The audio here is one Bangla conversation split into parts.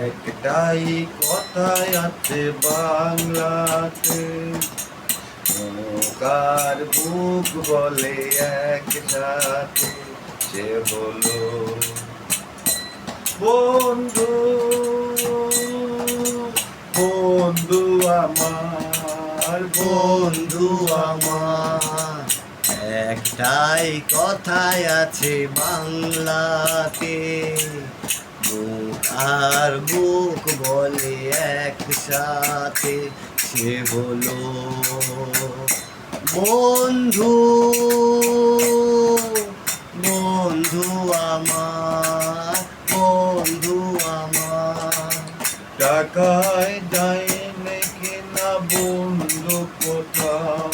একটাই কথাই আছে বাংলাতে, নৌকার বুক বলে একসাথে, সে হলো বন্ধু। বন্ধু আমার, বন্ধু আমার, একটাই কথাই আছে বাংলাতে, বুক আর বুক বলে একসাথে, সে হলো বন্ধু। বন্ধু আমার, বন্ধু আমার। টাকায় যায় নাকি না বন্ধু কোথাও,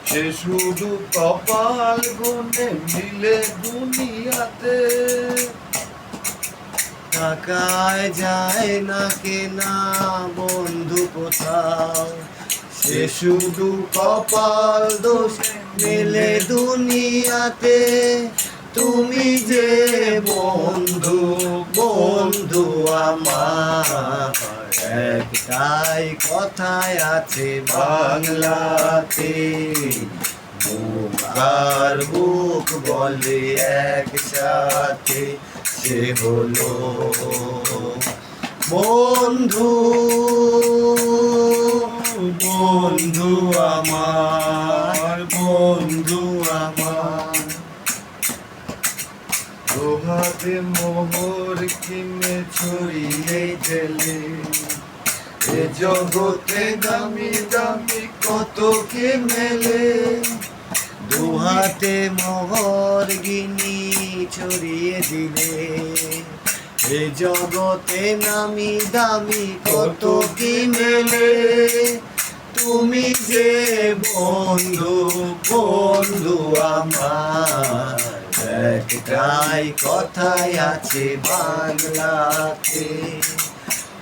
সে শুধু কপাল গুনে মিলে দুনিয়াতে। টাকায় যায় না কেনা বন্ধু কোথাও, সে শুধু কপাল দোষ মেলে দুনিয়াতে। তুমি যে বন্ধু, বন্ধু আমার, একটাই কথাই আছে বাংলাতে, বুক আর বুক বলে একসাথে, সে হলো বন্ধু। বন্ধু আমার, বন্ধু আমার। দোহাতে মোহর কিনে ছড়িয়ে গেলে, এ জগতে দামি দামি কত কে মেলে। দুহাতে মোহর গিনি ছড়িয়ে দিলে, এ জগতে নামি দামি কত কি মেলে। তুমি যে বন্ধু, বন্ধু আমার, একটাই কথাই আছে বাংলাতে,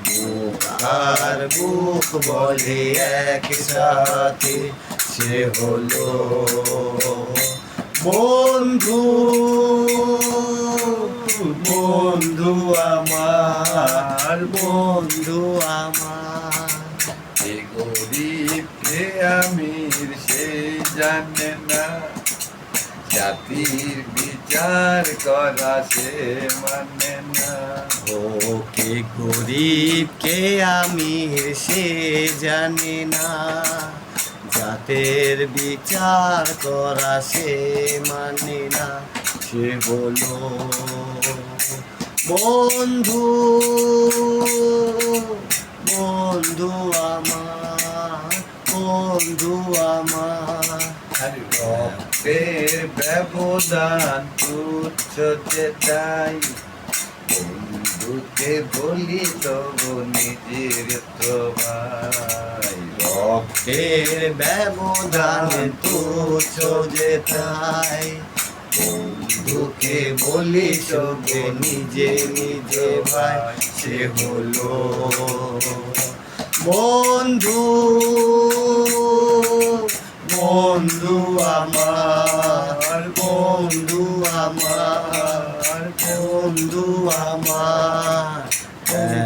বুক আর বুক বলে একসাথে, সে হলো বন্ধু। বন্ধু আমার, বন্ধু আমার। এ গরিব কে আমির সে জানে না, জাতির বিচার করা সে মানে না। ও কে গরিব কে আমির সে জানে না, জাতের বিচার করা সে মানে না, সে হলো বন্ধু। বন্ধু আমার, বন্ধু আমার। রক্তের ব্যবধান তুচ্ছ যেটাই, বন্ধুকে বলি তবু নিজের তো ভাই। রক্তের ব্যবধান তুচ্ছ যেটাই, বন্ধুকে বলি সবে নিজে নিজে ভাই, সে হলো বন্ধু। বন্ধু আমার, বন্ধু আমার, বন্ধু আমার,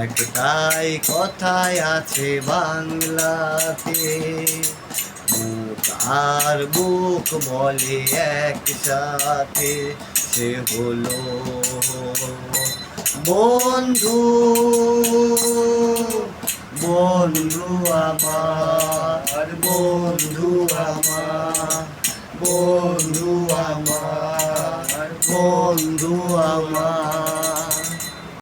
একটাই কথাই আছে বাংলাতে, বুক আর বুক বলে একসাথে, সে হলো বন্ধু। বন্ধু আমার, বন্ধু আমার, বন্ধু আমার, বন্ধু আমার।